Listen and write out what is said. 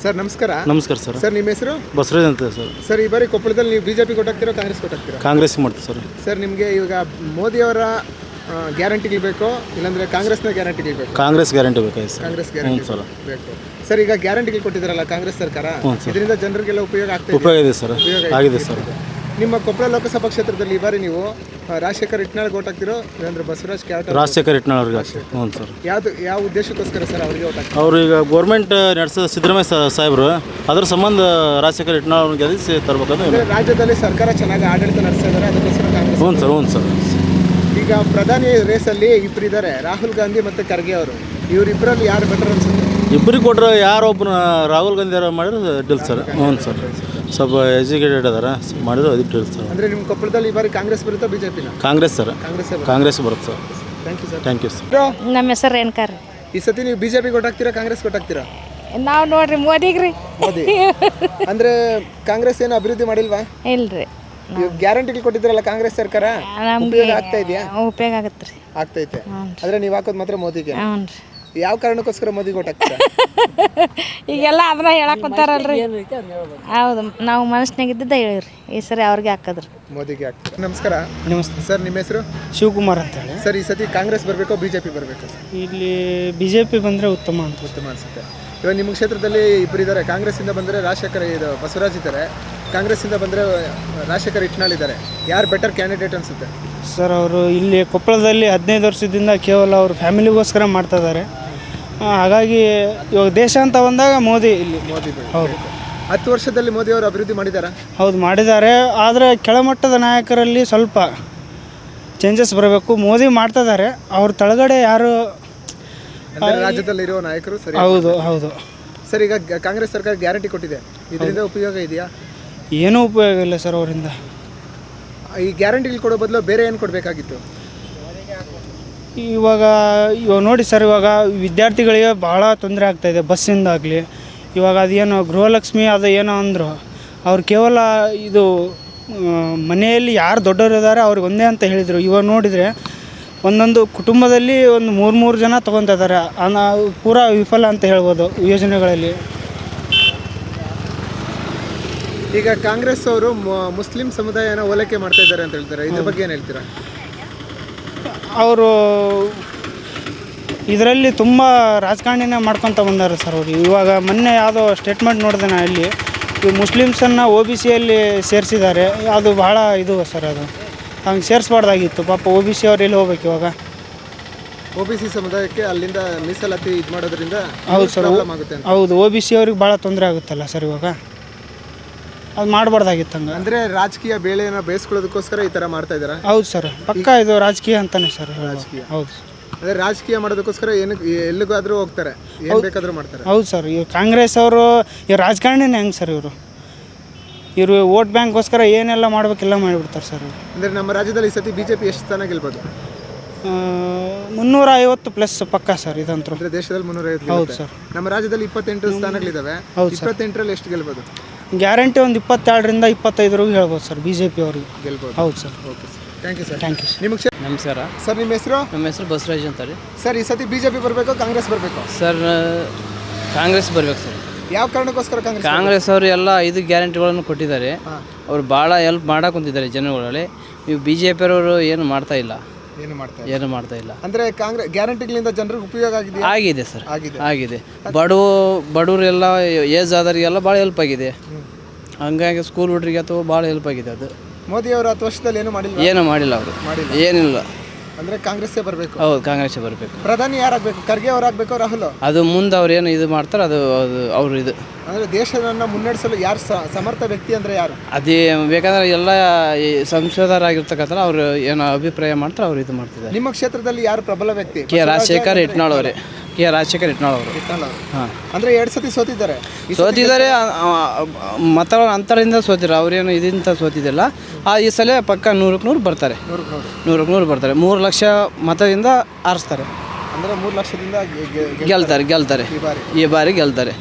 Sir ನಮಸ್ಕಾರ. ನಮಸ್ಕಾರ sir. Sir ನಿಮ್ಮ ಹೆಸರು? ಬಸವರಾಜ್ ಅಂತ ಸರ್. ಸರ್ ಈ ಬಾರಿ ಕೊಪ್ಪಳದಲ್ಲಿ ನೀವು ಬಿಜೆಪಿ ಕೊಟ್ಟಾಗ್ತೀರಾ ಕಾಂಗ್ರೆಸ್ ಕೊಟ್ಟಾಗ್ತೀರಾ? ಕಾಂಗ್ರೆಸ್ ಮಾಡ್ತೀವಿ ಸರ್. ಸರ್ ನಿಮಗೆ ಇವಾಗ ಮೋದಿಯವರ ಗ್ಯಾರಂಟಿಗಳು ಬೇಕೋ ಇಲ್ಲಾಂದ್ರೆ ಕಾಂಗ್ರೆಸ್ನ ಗ್ಯಾರಂಟಿಗಳು ಬೇಕು? ಕಾಂಗ್ರೆಸ್ ಗ್ಯಾರಂಟಿ ಬೇಕಾಗಿದೆ ಸರ್. ಕಾಂಗ್ರೆಸ್ ಗ್ಯಾರಂಟಿ ಬೇಕು. ಸರ್ ಈಗ ಗ್ಯಾರಂಟಿಗಳು ಕೊಟ್ಟಿದ್ದಾರಲ್ಲ ಕಾಂಗ್ರೆಸ್ ಸರ್ಕಾರ, ಇದರಿಂದ ಜನರಿಗೆಲ್ಲ ಉಪಯೋಗ ಆಗ್ತಾ ಉಪಯೋಗ ಇದೆ ಸರ್. ಆಗಿದೆ ಸರ್. ನಿಮ್ಮ ಕೊಪ್ಪಳ ಲೋಕಸಭಾ ಕ್ಷೇತ್ರದಲ್ಲಿ ಈ ಬಾರಿ ನೀವು ರಾಜಶೇಖರ್ ಇಟ್ನಾಳ್ ಓಟ್ ಹಾಕ್ತಿರೋ ಇಲ್ಲಾಂದ್ರೆ ಬಸವರಾಜ್ ಕ್ಯಾಟ್? ರಾಜಶೇಖರ್ ಇಟ್ನಾಳ್ ಅವ್ರಿಗೆ ಹಾಕ್ತೀವಿ. ಹ್ಞೂ ಸರ್. ಯಾವ ಉದ್ದೇಶಕ್ಕೋಸ್ಕರ ಸರ್ ಅವರಿಗೆ ಓಟ್ ಹಾಕ್ತೀವಿ? ಅವರು ಈಗ ಗೌರ್ಮೆಂಟ್ ನಡೆಸೋ ಸಿದ್ದರಾಮಯ್ಯ ಸಾಹೇಬರು ಅದ್ರ ಸಂಬಂಧ ರಾಜಶೇಖರ್ ಇಟ್ನಾಳ್ ಅವ್ರಿಗೆ ಗೆಲ್ಲಿಸಿ ತರಬೇಕಂದ್ರೆ ರಾಜ್ಯದಲ್ಲಿ ಸರ್ಕಾರ ಚೆನ್ನಾಗಿ ಆಡಳಿತ ನಡೆಸ್ತಾ ಇದ್ದಾರೆ, ಅದಕ್ಕೋಸ್ಕರ ಕಾಂಗ್ರೆಸ್. ಹ್ಞೂ ಸರ್. ಹ್ಞೂ ಸರ್. ಈಗ ಪ್ರಧಾನಿ ರೇಸಲ್ಲಿ ಇಬ್ಬರು ಇದ್ದಾರೆ, ರಾಹುಲ್ ಗಾಂಧಿ ಮತ್ತು ಖರ್ಗೆ ಅವರು. ಇವರಿಬ್ಬರಲ್ಲಿ ಯಾರು ಬೆಟರ್ ಅನ್ಸುತ್ತೆ? ಇಬ್ಬರಿಗೆ ಕೊಟ್ಟರೆ ಯಾರೊಬ್ಬರು ರಾಹುಲ್ ಗಾಂಧಿ ಅವರು ಮಾಡಿದ್ರೆ ಡಿಲ್ ಸರ್. ಹ್ಞೂ ಸರ್. ಸ್ವಲ್ಪ ಎಜುಕೇಟೆಡ್ ಅದಾರ ಮಾಡಿದ್ರೆ ಅದು ಡಿಲ್ ಸರ್. ಅಂದರೆ ನಿಮ್ಮ ಕೊಪ್ಪಳದಲ್ಲಿ ಈ ಬಾರಿ ಕಾಂಗ್ರೆಸ್ ಬರುತ್ತಾ ಬಿಜೆಪಿನ? ಕಾಂಗ್ರೆಸ್ ಸರ್. ಕಾಂಗ್ರೆಸ್ ಬರುತ್ತೆ sir. Thank you sir. Thank you sir. ನಮ್ಮ ಹೆಸರು ರೇಣುಕಾರಿ. ಈ ಸತಿ ನೀವು ಬಿಜೆಪಿ ಕೊಟ್ಟಾಗ್ತೀರಾ ಕಾಂಗ್ರೆಸ್ ಕೊಟ್ಟಾಗ್ತೀರಾ? ನಾವು ನೋಡ್ರಿ ಮೋದಿಗ್ರಿ. ಮೋದಿ ಅಂದರೆ ಕಾಂಗ್ರೆಸ್ ಏನು ಅಭಿವೃದ್ಧಿ ಮಾಡಿಲ್ವಾ? ಇಲ್ರಿ. ಗ್ಯಾರಂಟಿಗಳು ಕೊಟ್ಟಿದ್ರಲ್ಲ ಕಾಂಗ್ರೆಸ್ ಸರ್ಕಾರ, ಉಪಯೋಗ ಆಗ್ತಾ ಇದೆಯಾ? ಉಪಯೋಗ ಆಗತ್ತೆ ರೀ. ಆಗ್ತೈತೆ. ಆದರೆ ನೀವು ಹಾಕೋದು ಮಾತ್ರ ಮೋದಿಗೆ. ಹ್ಞೂ ರೀ. ಯಾವ ಕಾರಣಕ್ಕೋಸ್ಕರ ಮೋದಿಗೆ ಓಟ್ ಹಾಕ್ತೀರಾ? ಈಗೆಲ್ಲ ಅದನ್ನ ಹೇಳಕ್ ಕುಂತಾರಲ್ರಿ. ಹೌದು, ನಾವು ಮನಸ್ಸಿನಾಗ ಇದ್ದಿದ್ದ ಹೇಳಿರಿ ಈ ಸರಿ ಅವ್ರಿಗೆ ಹಾಕದ್ರಿ. ಮೋದಿಗೆ ಹಾಕ್ತೀರಾ? ನಮಸ್ಕಾರ. ನಮಸ್ತೆ ಸರ್ ನಿಮ್ಮ ಹೆಸರು? ಶಿವಕುಮಾರ್ ಅಂತೇಳಿ. ಸರ್ ಈ ಸತಿ ಕಾಂಗ್ರೆಸ್ ಬರಬೇಕೋ ಬಿಜೆಪಿ ಬರಬೇಕು? ಇಲ್ಲಿ ಬಿಜೆಪಿ ಬಂದರೆ ಉತ್ತಮ ಅಂತ. ಉತ್ತಮ ಅನಿಸುತ್ತೆ. ಇವಾಗ ನಿಮ್ಮ ಕ್ಷೇತ್ರದಲ್ಲಿ ಇಬ್ಬರು ಇದ್ದಾರೆ. ಕಾಂಗ್ರೆಸ್ಸಿಂದ ಬಂದರೆ ರಾಜಶೇಖರ್ ಇದು ಬಸವರಾಜ್ ಇದ್ದಾರೆ, ಕಾಂಗ್ರೆಸ್ಸಿಂದ ಬಂದರೆ ರಾಜಶೇಖರ್ ಇಟ್ನಾಳ್ ಇದ್ದಾರೆ. ಯಾರು ಬೆಟರ್ ಕ್ಯಾಂಡಿಡೇಟ್ ಅನಿಸುತ್ತೆ ಸರ್? ಅವರು ಇಲ್ಲಿ ಕೊಪ್ಪಳದಲ್ಲಿ 15 ವರ್ಷದಿಂದ ಕೇವಲ ಅವರು ಫ್ಯಾಮಿಲಿಗೋಸ್ಕರ ಮಾಡ್ತಾ ಇದ್ದಾರೆ. ಹಾಗಾಗಿ ಇವಾಗ ದೇಶ ಅಂತ ಬಂದಾಗ ಮೋದಿ ಇಲ್ಲಿ. ಮೋದಿ ಹೌದು. 10 ವರ್ಷದಲ್ಲಿ ಮೋದಿ ಅವರು ಅಭಿವೃದ್ಧಿ ಮಾಡಿದ್ದಾರಾ? ಹೌದು ಮಾಡಿದ್ದಾರೆ. ಆದರೆ ಕೆಳಮಟ್ಟದ ನಾಯಕರಲ್ಲಿ ಸ್ವಲ್ಪ ಚೇಂಜಸ್ ಬರಬೇಕು. ಮೋದಿ ಮಾಡ್ತಾ ಇದ್ದಾರೆ, ಅವ್ರ ತಳಗಡೆ ಯಾರು ರಾಜ್ಯದಲ್ಲಿರೋ ನಾಯಕರು ಸರಿ. ಹೌದು ಹೌದು ಸರ್ ಈಗ ಕಾಂಗ್ರೆಸ್ ಸರ್ಕಾರ ಗ್ಯಾರಂಟಿ ಕೊಟ್ಟಿದೆ, ಇದರಿಂದ ಉಪಯೋಗ ಇದೆಯಾ? ಏನೂ ಉಪಯೋಗ ಇಲ್ಲ ಸರ್ ಅವರಿಂದ. ಈ ಗ್ಯಾರಂಟಿಗಳು ಕೊಡೋ ಬದಲು ಬೇರೆ ಏನು ಕೊಡಬೇಕಾಗಿತ್ತು? ಇವಾಗ ನೋಡಿ ಸರ್, ಇವಾಗ ವಿದ್ಯಾರ್ಥಿಗಳಿಗೆ ಭಾಳ ತೊಂದರೆ ಆಗ್ತಾಯಿದೆ ಬಸ್ಸಿಂದಾಗಲಿ. ಇವಾಗ ಅದೇನೋ ಗೃಹಲಕ್ಷ್ಮಿ ಅದು ಏನೋ ಅಂದರು, ಅವ್ರು ಕೇವಲ ಇದು ಮನೆಯಲ್ಲಿ ಯಾರು ದೊಡ್ಡವರು ಇದ್ದಾರೆ ಅವ್ರಿಗೆ ಒಂದೇ ಅಂತ ಹೇಳಿದರು. ಇವಾಗ ನೋಡಿದರೆ ಒಂದೊಂದು ಕುಟುಂಬದಲ್ಲಿ ಒಂದು 3 ಜನ ತೊಗೊತಾ ಇದ್ದಾರೆ. ಪೂರಾ ವಿಫಲ ಅಂತ ಹೇಳ್ಬೋದು ಯೋಜನೆಗಳಲ್ಲಿ. ಈಗ ಕಾಂಗ್ರೆಸ್ ಅವರು ಮುಸ್ಲಿಂ ಸಮುದಾಯನ ಓಲೈಕೆ ಮಾಡ್ತಾ ಇದ್ದಾರೆ ಅಂತ ಹೇಳ್ತಾರೆ, ಇದ್ರ ಬಗ್ಗೆ ಏನು ಹೇಳ್ತೀರಾ? ಅವರು ಇದರಲ್ಲಿ ತುಂಬ ರಾಜಕಾರಣಿನ ಮಾಡ್ಕೊತ ಬಂದಾರೆ ಸರ್ ಅವರು. ಇವಾಗ ಮೊನ್ನೆ ಯಾವುದೋ ಸ್ಟೇಟ್ಮೆಂಟ್ ನೋಡಿದೆ ನಾ, ಇಲ್ಲಿ ಈ ಮುಸ್ಲಿಮ್ಸನ್ನು OBCಯಲ್ಲಿ ಸೇರಿಸಿದ್ದಾರೆ. ಅದು ಭಾಳ ಇದು ಸರ್, ಅದು ಹಂಗೆ ಸೇರಿಸ್ಬಾರ್ದಾಗಿತ್ತು. ಪಾಪ OBC ಅವ್ರು ಎಲ್ಲಿ ಹೋಗ್ಬೇಕು ಇವಾಗ? OBC ಸಮುದಾಯಕ್ಕೆ ಅಲ್ಲಿಂದ ಮೀಸಲಾತಿ ಇದು ಮಾಡೋದ್ರಿಂದ ಹೌದು ಸರ್. ಆಗುತ್ತೆ. ಹೌದು, OBC ಅವ್ರಿಗೆ ಭಾಳ ತೊಂದರೆ ಆಗುತ್ತಲ್ಲ ಸರ್ ಇವಾಗ. ಅದು ಮಾಡಬಾರ್ದಾಗಿತ್ತು ಹಂಗೆ. ಅಂದರೆ ರಾಜಕೀಯ ಬೇಳೆನ ಬೇಯಿಸ್ಕೊಳ್ಳೋದಕ್ಕೋಸ್ಕರ ಈ ಥರ ಮಾಡ್ತಾ ಇದ್ದಾರೆ. ಹೌದು ಸರ್, ಪಕ್ಕ ಇದು ರಾಜಕೀಯ ಅಂತಾನೆ ಸರ್. ರಾಜಕೀಯ. ಹೌದು. ಅದೇ ರಾಜಕೀಯ ಮಾಡೋದಕ್ಕೋಸ್ಕರ ಎಲ್ಲಿಗಾದ್ರೂ ಹೋಗ್ತಾರೆ, ಏನು ಬೇಕಾದರೂ ಮಾಡ್ತಾರೆ. ಹೌದು ಸರ್. ಇವ್ರು ಕಾಂಗ್ರೆಸ್ ಅವರು ಈ ರಾಜಕಾರಣಿನೇ ಹೆಂಗೆ ಸರ್ ಇವರು? ಇವರು ವೋಟ್ ಬ್ಯಾಂಕ್ಗೋಸ್ಕರ ಏನೆಲ್ಲ ಮಾಡ್ಬೇಕೆಲ್ಲ ಮಾಡಿಬಿಡ್ತಾರೆ ಸರ್. ಅಂದರೆ ನಮ್ಮ ರಾಜ್ಯದಲ್ಲಿ ಈ ಸತಿ ಬಿಜೆಪಿ ಎಷ್ಟು ಸ್ಥಾನ ಗೆಲ್ಬೋದು? 350+ ಪಕ್ಕ ಸರ್ ಇದಂತೂ. ಅಂದರೆ ದೇಶದಲ್ಲಿ 350. ಹೌದು ಸರ್. ನಮ್ಮ ರಾಜ್ಯದಲ್ಲಿ 28 ಸ್ಥಾನಗಳಿದ್ದಾವೆ. 28ರಲ್ಲಿ ಎಷ್ಟು ಗೆಲ್ಬೋದು? ಗ್ಯಾರಂಟಿ ಒಂದು 22ರಿಂದ 25ವರೆಗೂ ಹೇಳ್ಬೋದು ಸರ್ BJP ಅವ್ರಿಗೆ ಗೆಲ್ಬೋದು. ಹೌದು sir. Okay sir, thank you sir. Thank you sir. ನಿಮಗೆ ನಮಸ್ಕಾರ ಸರ್. ನಿಮ್ಮ ಹೆಸರು? ನಮ್ಮ ಹೆಸರು ಬಸವರಾಜ್ ಅಂತ ರೀ. ಸರ್ ಈ ಸತಿ ಬಿಜೆಪಿ ಬರಬೇಕು ಕಾಂಗ್ರೆಸ್ ಬರಬೇಕು? ಸರ್ ಕಾಂಗ್ರೆಸ್ ಬರ್ಬೇಕು ಸರ್. ಯಾವ ಕಾರಣಕ್ಕೋಸ್ಕರ ಕಾಂಗ್ರೆಸ್ ಅವರು ಎಲ್ಲ 5 ಗ್ಯಾರಂಟಿಗಳನ್ನು ಕೊಟ್ಟಿದ್ದಾರೆ. ಅವರು ಭಾಳ ಹೆಲ್ಪ್ ಮಾಡಕ್ಕೆ ಕುಂತಿದ್ದಾರೆ ಜನಗಳಲ್ಲಿ. ನೀವು BJP ಅವರು ಏನು ಮಾಡ್ತಾ ಇಲ್ಲ. ಏನು ಮಾಡ್ತಾ ಇಲ್ಲ. ಅಂದರೆ ಕಾಂಗ್ರೆಸ್ ಗ್ಯಾರಂಟಿಗಳಿಂದ ಜನರಿಗೆ ಉಪಯೋಗ ಆಗಿದೆ? ಆಗಿದೆ ಸರ್, ಆಗಿದೆ. ಬಡವರೆಲ್ಲ ಏಜ್ ಆದವರಿಗೆಲ್ಲ ಭಾಳ ಹೆಲ್ಪ್ ಆಗಿದೆ. ಹಂಗಾಗಿ ಸ್ಕೂಲ್ ಹುಡುಗರಿಗೆ ಅಥವಾ ಭಾಳ ಹೆಲ್ಪ್ ಆಗಿದೆ. ಅದು ಮೋದಿ ಅವರು 10 ವರ್ಷದಲ್ಲಿ ಏನು ಮಾಡಿಲ್ಲ ಅವರು. ಏನಿಲ್ಲ. ಅಂದರೆ ಕಾಂಗ್ರೆಸ್ಸೇ ಬರಬೇಕು? ಹೌದು, ಕಾಂಗ್ರೆಸ್ಸೇ ಬರಬೇಕು. ಪ್ರಧಾನಿ ಯಾರಾಗಬೇಕು? ಖರ್ಗೆ ಅವರಾಗಬೇಕು, ರಾಹುಲ್? ಅದು ಮುಂದೆ ಅವ್ರು ಏನು ಇದು ಮಾಡ್ತಾರೆ ಅದು ಅವರು ಇದು. ಅಂದರೆ ದೇಶವನ್ನು ಮುನ್ನಡೆಸಲು ಯಾರು ಸಮರ್ಥ ವ್ಯಕ್ತಿ ಅಂದರೆ ಯಾರು? ಅದೇ ಬೇಕಾದ್ರೆ ಎಲ್ಲ ಸಂಸದರಾಗಿರ್ತಕ್ಕಂಥ ಅವ್ರು ಏನೋ ಅಭಿಪ್ರಾಯ ಮಾಡ್ತಾರೆ, ಅವ್ರು ಇದು ಮಾಡ್ತಿದ್ದಾರೆ. ನಿಮ್ಮ ಕ್ಷೇತ್ರದಲ್ಲಿ ಯಾರು ಪ್ರಬಲ ವ್ಯಕ್ತಿ? ರಾಜಶೇಖರ್ ಇಟ್ನಾಳ್ ಅವರೇ. ರಾಜಶೇಖರ್ ಇಟ್ನಾಳ್ ಅವರು. ಹಾಂ. ಅಂದರೆ 2 ಸತಿ ಸೋತಿದ್ದಾರೆ. ಮತಗಳ ಅಂತರದಿಂದ ಸೋತಿರ, ಅವ್ರೇನು ಇದರಿಂದ ಸೋತಿದ್ದಿಲ್ಲ. ಈ ಸಲ ಪಕ್ಕ 100ಕ್ಕೆ 100 ಬರ್ತಾರೆ. 100ಕ್ಕೆ 100 ಬರ್ತಾರೆ. 3 ಲಕ್ಷ ಮತದಿಂದ ಆರಿಸ್ತಾರೆ. ಅಂದರೆ 3 ಲಕ್ಷದಿಂದ ಗೆಲ್ತಾರೆ ಈ ಬಾರಿ ಗೆಲ್ತಾರೆ.